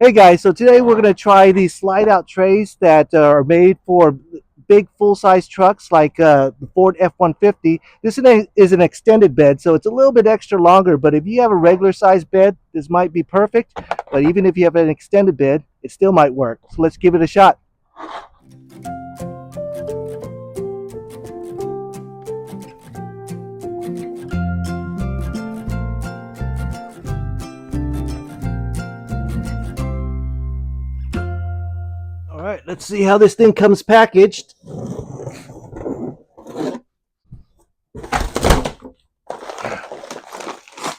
Hey guys, so today we're going to try these slide out trays that are made for big full size trucks like the Ford F-150. This is an extended bed, so it's a little bit extra longer, but if you have a regular size bed, this might be perfect. But even if you have an extended bed, it still might work. So let's give it a shot. All right, let's see how this thing comes packaged. All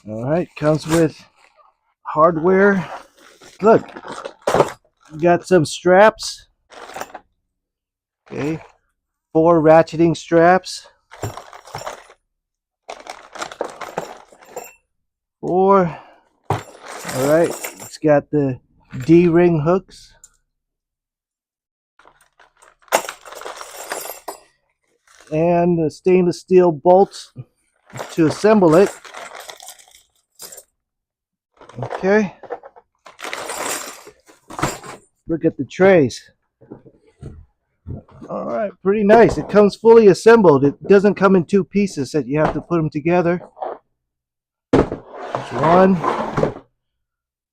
right, comes with hardware. Look, you got some straps. Okay, 4 ratcheting straps. 4. All right, it's got the D-ring hooks. And the stainless steel bolts to assemble it. Okay. Look at the trays. All right, pretty nice. It comes fully assembled. It doesn't come in 2 pieces that you have to put them together. 1,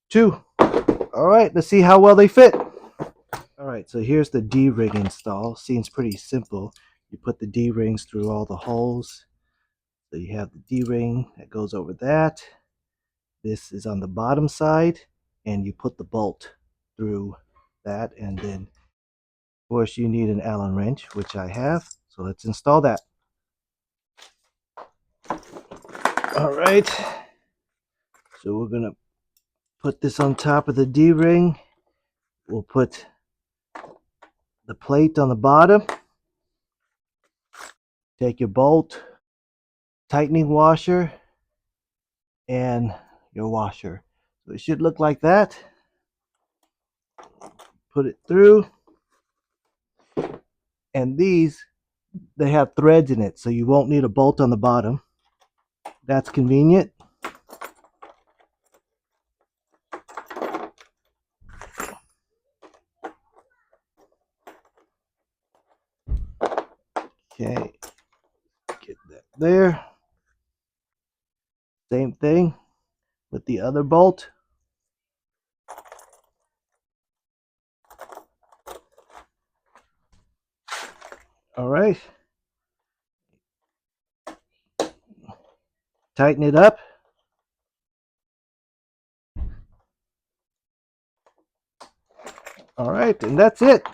2. All right, let's see how well they fit. All right, so here's the D-ring install. Seems pretty simple. You put the D-rings through all the holes. So you have the D-ring that goes over that. This is on the bottom side, and you put the bolt through that, and then of course you need an Allen wrench, which I have. So let's install that. All right, so we're gonna put this on top of the D-ring. We'll put the plate on the bottom. Take your bolt, tightening washer, and your washer. So it should look like that. Put it through, and these, they have threads in it, so you won't need a bolt on the bottom. That's convenient. Okay, get that there. Same thing with the other bolt. All right, tighten it up. All right, and that's it.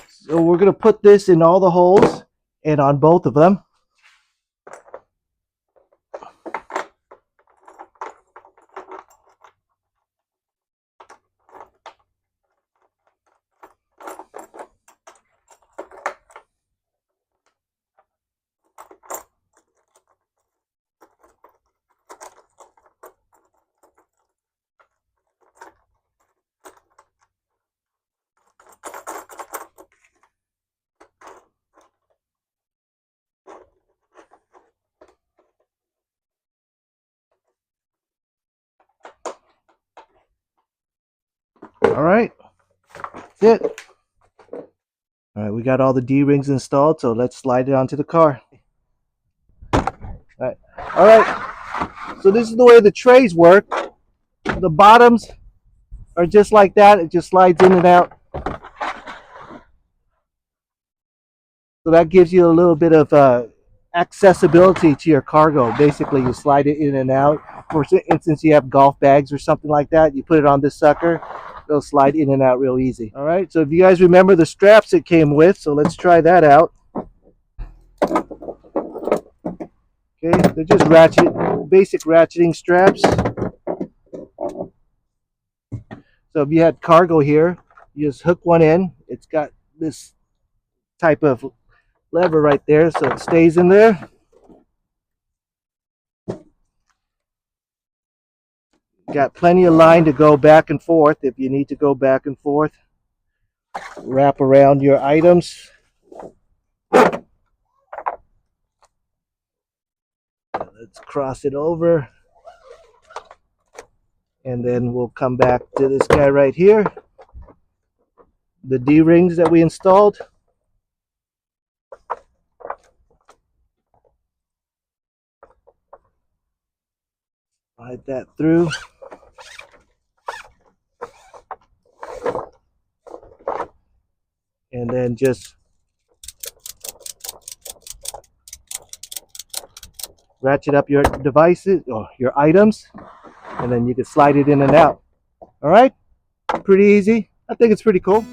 So we're gonna put this in all the holes and on both of them. All right, that's it. All right, we got all the D-rings installed, so let's slide it onto the car. All right. So this is the way the trays work. The bottoms are just like that. It just slides in and out. So that gives you a little bit of accessibility to your cargo. Basically, you slide it in and out. For instance, you have golf bags or something like that. You put it on this sucker. It'll slide in and out real easy. All right. So if you guys remember the straps it came with, so let's try that out. Okay, they're just basic ratcheting straps. So if you had cargo here, you just hook one in. It's got this type of lever right there, so it stays in there. Got plenty of line to go back and forth if you need to go back and forth. Wrap around your items. Let's cross it over. And then we'll come back to this guy right here, the D-rings that we installed. Slide that through. And then just ratchet up your devices or your items, and then you can slide it in and out. All right, pretty easy. I think it's pretty cool.